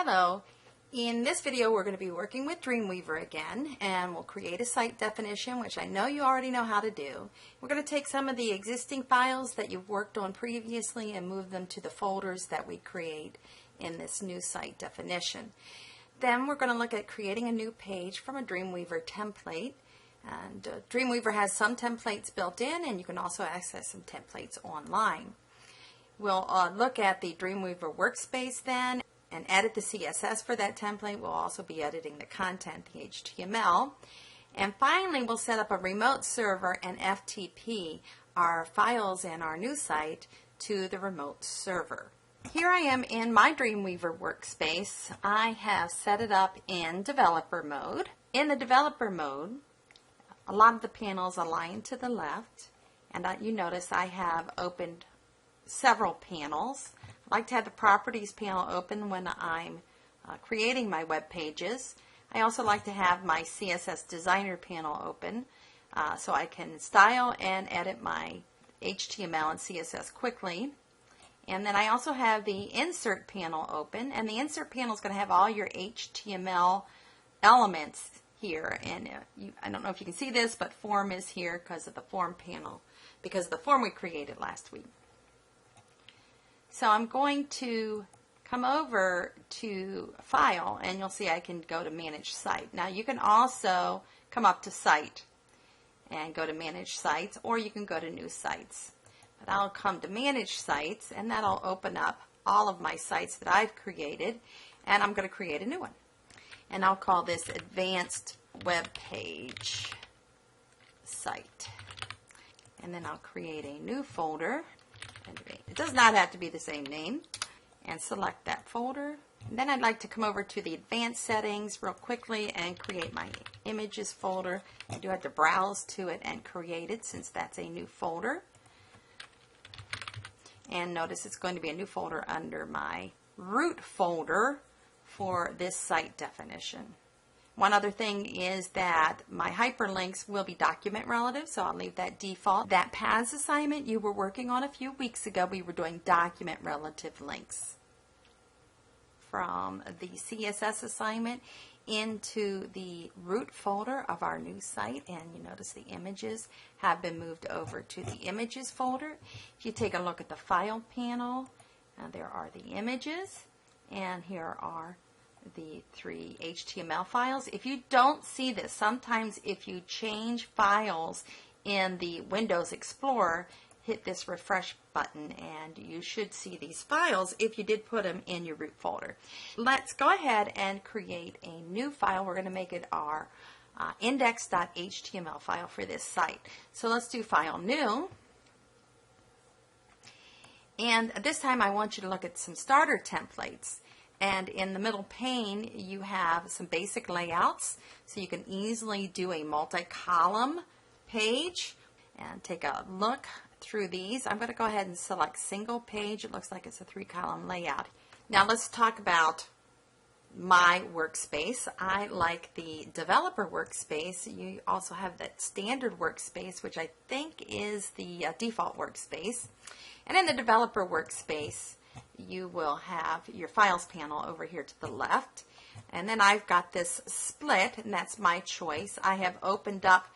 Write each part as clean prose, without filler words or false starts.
Hello. In this video we're going to be working with Dreamweaver again, and we'll create a site definition, which I know you already know how to do. We're going to take some of the existing files that you've worked on previously and move them to the folders that we create in this new site definition. Then we're going to look at creating a new page from a Dreamweaver template. And Dreamweaver has some templates built in, and you can also access some templates online. We'll look at the Dreamweaver workspace then and edit the CSS for that template. We'll also be editing the content, the HTML. And finally, we'll set up a remote server and FTP our files in our new site to the remote server. Here I am in my Dreamweaver workspace. I have set it up in developer mode. In the developer mode, a lot of the panels align to the left, and you notice I have opened several panels. I like to have the properties panel open when I'm creating my web pages. I also like to have my CSS designer panel open so I can style and edit my HTML and CSS quickly. And then I also have the insert panel open, and the insert panel is going to have all your HTML elements here. And I don't know if you can see this, but form is here because of the form panel, because of the form we created last week. So I'm going to come over to File, and you'll see I can go to Manage Site. Now you can also come up to Site and go to Manage Sites, or you can go to New Sites. But I'll come to Manage Sites, and that'll open up all of my sites that I've created, and I'm going to create a new one. And I'll call this Advanced Web Page Site. And then I'll create a new folder. It does not have to be the same name, and select that folder. And then I'd like to come over to the advanced settings real quickly and create my images folder. I do have to browse to it and create it since that's a new folder. And notice it's going to be a new folder under my root folder for this site definition. One other thing is that my hyperlinks will be document relative, so I'll leave that default. That paths assignment you were working on a few weeks ago, we were doing document relative links from the CSS assignment into the root folder of our new site, and you notice the images have been moved over to the images folder. If you take a look at the file panel, there are the images, and here are the 3 HTML files. If you don't see this, sometimes if you change files in the Windows Explorer, hit this refresh button and you should see these files if you did put them in your root folder. Let's go ahead and create a new file. We're going to make it our index.html file for this site. So let's do File New. And this time I want you to look at some starter templates. And in the middle pane, you have some basic layouts, so you can easily do a multi-column page. And take a look through these. I'm going to go ahead and select single page. It looks like it's a 3-column layout. Now let's talk about my workspace. I like the developer workspace. You also have that standard workspace, which I think is the default workspace. And in the developer workspace, you will have your files panel over here to the left, and then I've got this split, and that's my choice. I have opened up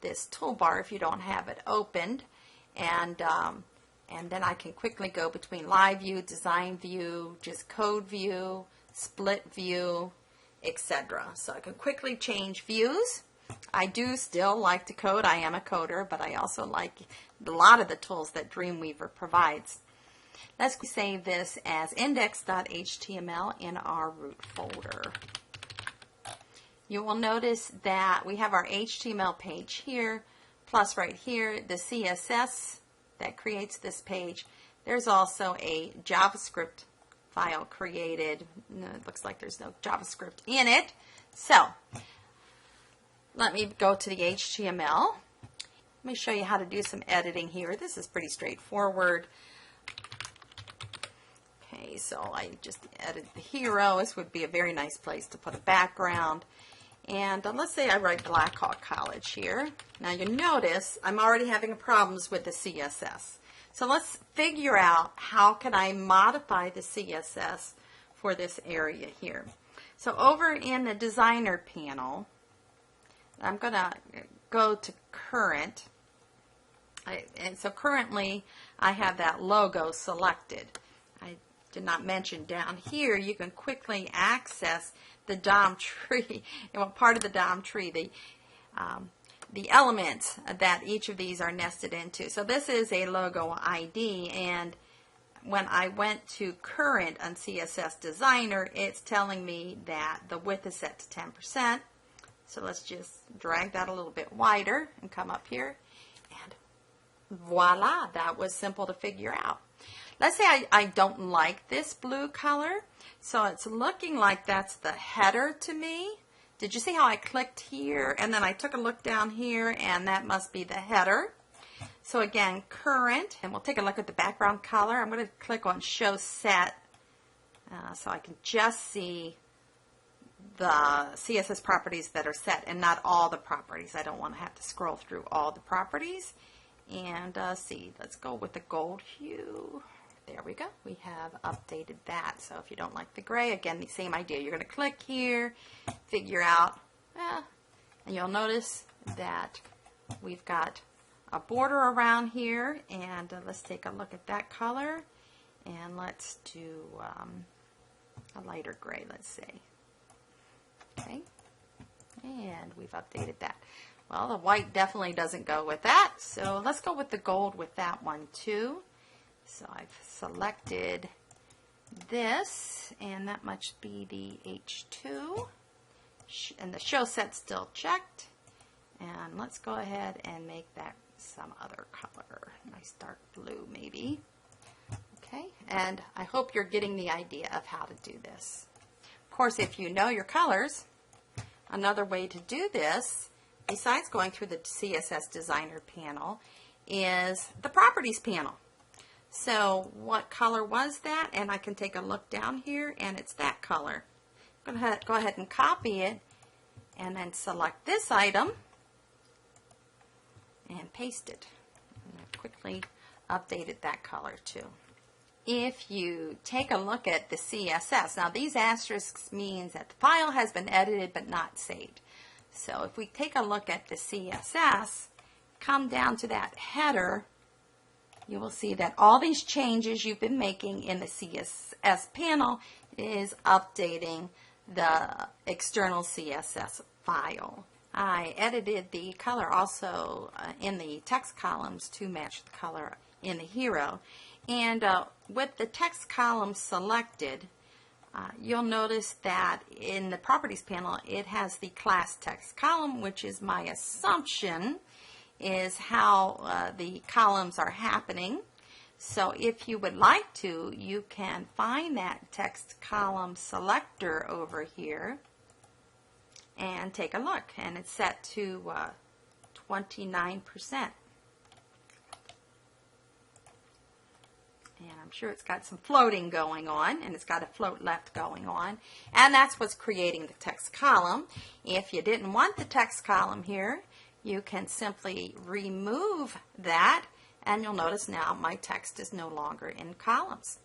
this toolbar if you don't have it opened, and then I can quickly go between live view, design view, just code view, split view, etc. So I can quickly change views. I do still like to code. I am a coder, but I also like a lot of the tools that Dreamweaver provides. Let's save this as index.html in our root folder. You will notice that we have our HTML page here, plus right here the CSS that creates this page. There's also a JavaScript file created. No, it looks like there's no JavaScript in it. So let me go to the HTML. Let me show you how to do some editing here. This is pretty straightforward. Okay, so I just added the hero. This would be a very nice place to put a background. And let's say I write Blackhawk College here. Now you notice I'm already having problems with the CSS. So let's figure out how can I modify the CSS for this area here. So over in the designer panel, I'm going to go to current. And so currently I have that logo selected. I did not mention down here you can quickly access the DOM tree, part of the DOM tree, the elements that each of these are nested into. So this is a logo ID, and when I went to current on CSS Designer, it's telling me that the width is set to 10%. So let's just drag that a little bit wider and come up here, and voila, that was simple to figure out. Let's say I don't like this blue color, so it's looking like that's the header to me. Did you see how I clicked here and then I took a look down here, and that must be the header? So again, current, and we'll take a look at the background color. I'm going to click on show set so I can just see the CSS properties that are set and not all the properties. I don't want to have to scroll through all the properties. And see, let's go with the gold hue. There we go. We have updated that. So if you don't like the gray, again, the same idea. You're going to click here, figure out, and you'll notice that we've got a border around here. And let's take a look at that color. And let's do a lighter gray, let's say. Okay. And we've updated that. Well, the white definitely doesn't go with that, so let's go with the gold with that one too. So I've selected this, and that must be the H2, and the show set's still checked. And let's go ahead and make that some other color, nice dark blue maybe. Okay, and I hope you're getting the idea of how to do this. Of course, if you know your colors, another way to do this, besides going through the CSS Designer panel, is the Properties panel. So what color was that? And I can take a look down here, and it's that color. I'm going to go ahead and copy it, and then select this item, and paste it. And I've quickly updated that color too. If you take a look at the CSS, now these asterisks means that the file has been edited but not saved. So if we take a look at the CSS, come down to that header, you will see that all these changes you've been making in the CSS panel is updating the external CSS file. I edited the color also in the text columns to match the color in the hero. And with the text column selected, you'll notice that in the Properties panel, it has the class text column, which is my assumption is how the columns are happening. So if you would like to, you can find that text column selector over here and take a look. And it's set to 29%. And I'm sure it's got some floating going on, and it's got a float left going on, and that's what's creating the text column. If you didn't want the text column here, you can simply remove that, and you'll notice now my text is no longer in columns.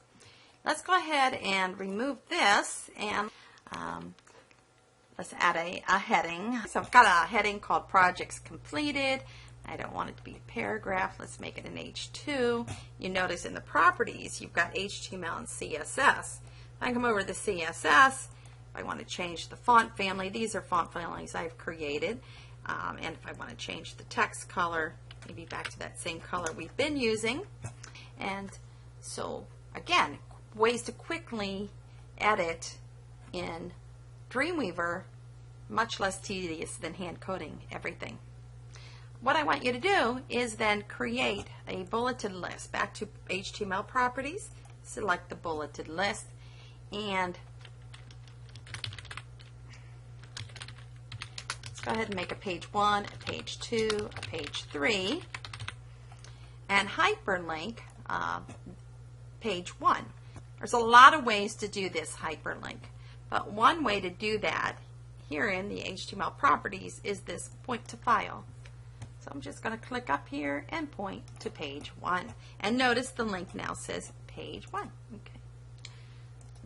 Let's go ahead and remove this, and let's add a heading. So I've got a heading called Projects Completed. I don't want it to be a paragraph. Let's make it an H2. You notice in the properties, you've got HTML and CSS. If I come over to the CSS, if I want to change the font family, these are font families I've created. And if I want to change the text color, maybe back to that same color we've been using. And so, again, ways to quickly edit in Dreamweaver, much less tedious than hand coding everything. What I want you to do is then create a bulleted list. Back to HTML properties, select the bulleted list, and let's go ahead and make a page 1, a page 2, a page 3, and hyperlink page 1. There's a lot of ways to do this hyperlink, but one way to do that here in the HTML properties is this point to file. So I'm just going to click up here and point to page 1. And notice the link now says page 1. Okay.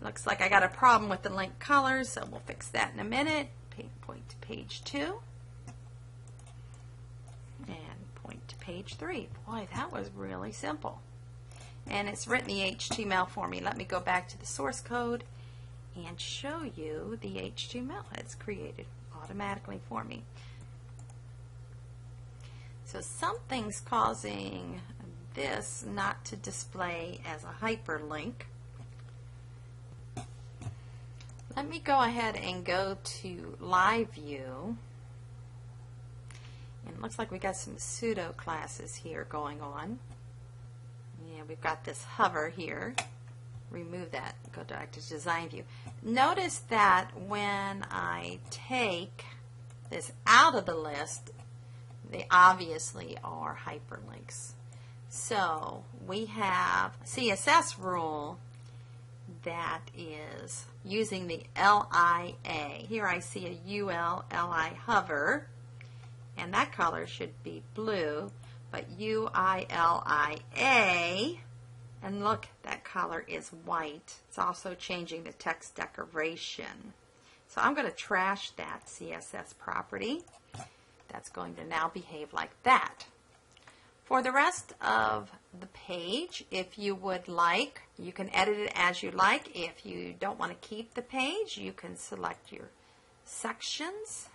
Looks like I got a problem with the link colors, so we'll fix that in a minute. Point to page 2 and point to page 3. Boy, that was really simple. And it's written the HTML for me. Let me go back to the source code and show you the HTML it's created automatically for me. So something's causing this not to display as a hyperlink. Let me go ahead and go to Live View. And it looks like we got some pseudo classes here going on. Yeah, we've got this hover here. Remove that. Go back to Design View. Notice that when I take this out of the list, they obviously are hyperlinks. So we have a CSS rule that is using the LIA. Here I see a ULLI hover, and that color should be blue, but UILIA, and look, that color is white. It's also changing the text decoration. So I'm going to trash that CSS property. That's going to now behave like that. For the rest of the page, if you would like, you can edit it as you like. If you don't want to keep the page, you can select your sections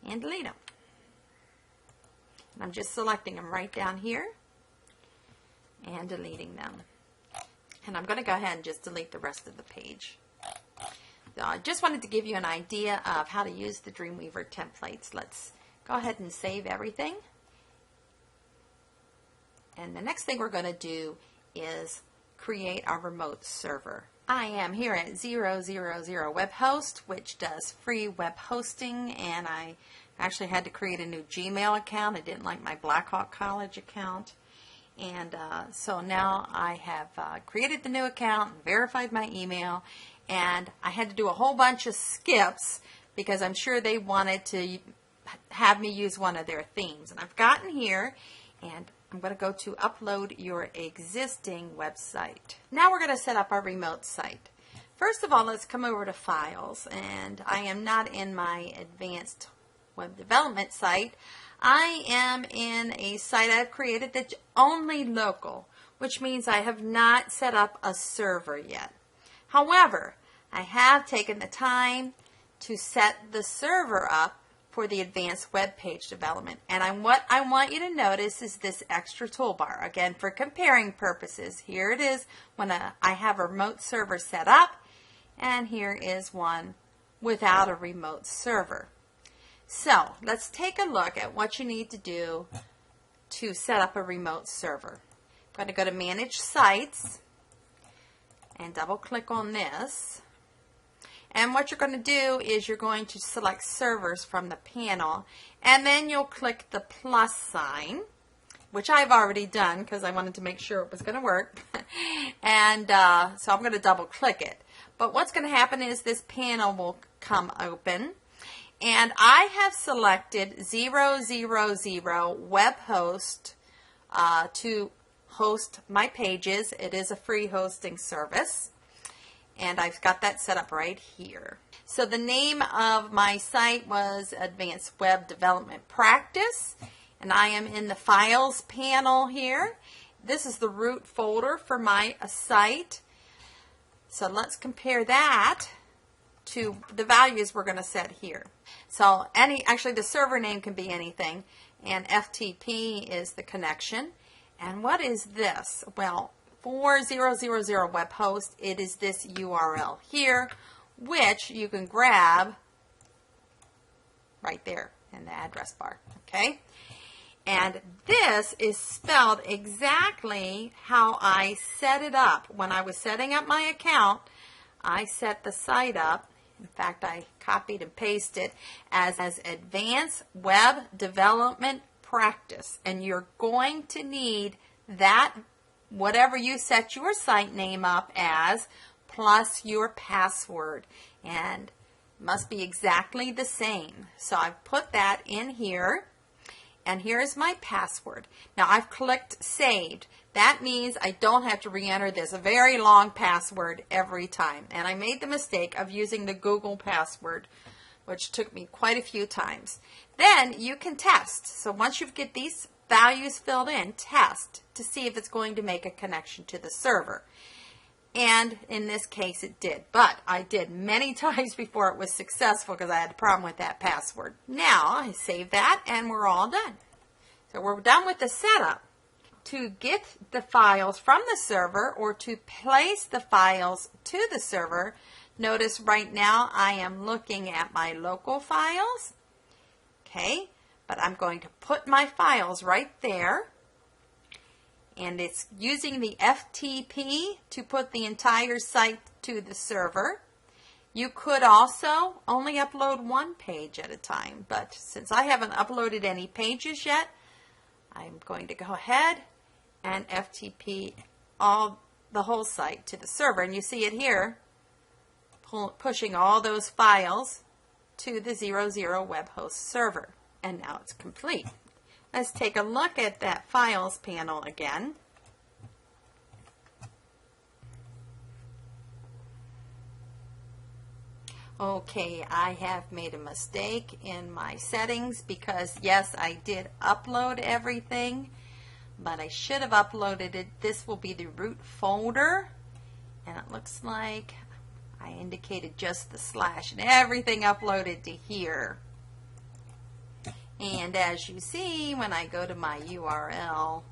and delete them. And I'm just selecting them right down here and deleting them. And I'm going to go ahead and just delete the rest of the page. So I just wanted to give you an idea of how to use the Dreamweaver templates. Let's go ahead and save everything. And the next thing we're going to do is create our remote server. I am here at 000 web host, which does free web hosting, and I actually had to create a new Gmail account. I didn't like my Blackhawk College account. And so now I have created the new account, verified my email, and I had to do a whole bunch of skips because I'm sure they wanted to have me use one of their themes. And I've gotten here, and I'm going to go to upload your existing website. Now we're going to set up our remote site. First of all, let's come over to Files, and I am not in my advanced web development site. I am in a site I've created that's only local, which means I have not set up a server yet. However, I have taken the time to set the server up for the advanced web page development. And what I want you to notice is this extra toolbar. Again, for comparing purposes, here it is when I have a remote server set up, and here is one without a remote server. So let's take a look at what you need to do to set up a remote server. I'm going to go to Manage Sites and double click on this. And what you're going to do is you're going to select servers from the panel, and then you'll click the plus sign, which I've already done because I wanted to make sure it was going to work. And so I'm going to double click it. But what's going to happen is this panel will come open, and I have selected 000 web host to host my pages. It is a free hosting service. And I've got that set up right here. So the name of my site was Advanced Web Development Practice, and I am in the Files panel here. This is the root folder for my site. So let's compare that to the values we're going to set here. So actually the server name can be anything, and FTP is the connection. And what is this? Well, for 000 web host, it is this URL here, which you can grab right there in the address bar, okay? And this is spelled exactly how I set it up. When I was setting up my account, I set the site up. In fact, I copied and pasted as Advanced Web Development Practice. And you're going to need that, whatever you set your site name up as, plus your password, and must be exactly the same. So I've put that in here, and here is my password. Now I've clicked saved. That means I don't have to re-enter this very long password every time. And I made the mistake of using the Google password, which took me quite a few times. Then you can test. So once you get these values filled in, test to see if it's going to make a connection to the server. And in this case it did, but I did many times before it was successful because I had a problem with that password. Now I save that and we're all done. So we're done with the setup. To get the files from the server or to place the files to the server, notice right now I am looking at my local files. Okay, but I'm going to put my files right there. And it's using the FTP to put the entire site to the server. You could also only upload one page at a time, but since I haven't uploaded any pages yet, I'm going to go ahead and FTP the whole site to the server. And you see it here, pushing all those files to the 00 web host server. And now it's complete. Let's take a look at that files panel again. Okay, I have made a mistake in my settings because yes, I did upload everything, but I should have uploaded it. This will be the root folder, and it looks like I indicated just the slash and everything uploaded to here. And as you see, when I go to my URL,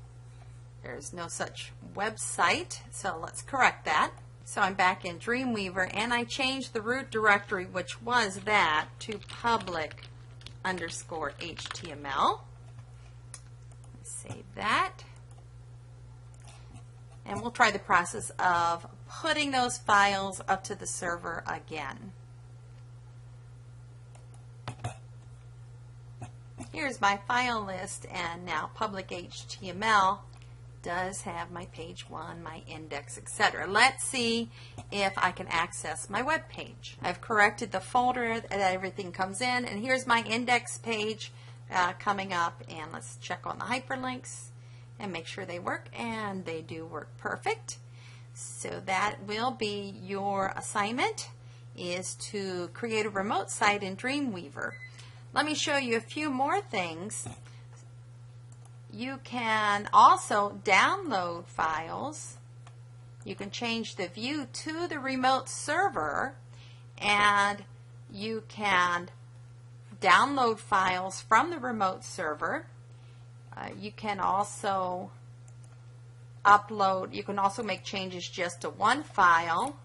there's no such website, so let's correct that. So I'm back in Dreamweaver, and I changed the root directory, which was that, to public_HTML. Save that. And we'll try the process of putting those files up to the server again. Here's my file list, and now public HTML does have my page 1, my index, etc. Let's see if I can access my web page. I've corrected the folder that everything comes in, and here's my index page coming up, and let's check on the hyperlinks and make sure they work, and they do work perfect. So that will be your assignment, is to create a remote site in Dreamweaver. Let me show you a few more things. You can also download files. You can change the view to the remote server, and you can download files from the remote server. You can also upload, you can also make changes just to one file.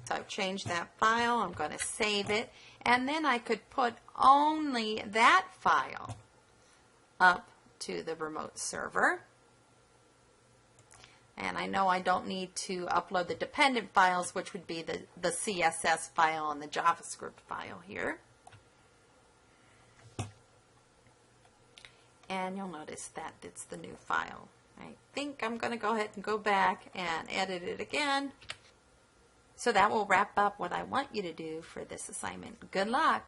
So I've changed that file. I'm going to save it. And then I could put only that file up to the remote server. And I know I don't need to upload the dependent files, which would be the CSS file and the JavaScript file here. And you'll notice that it's the new file. I think I'm going to go ahead and go back and edit it again. So that will wrap up what I want you to do for this assignment. Good luck.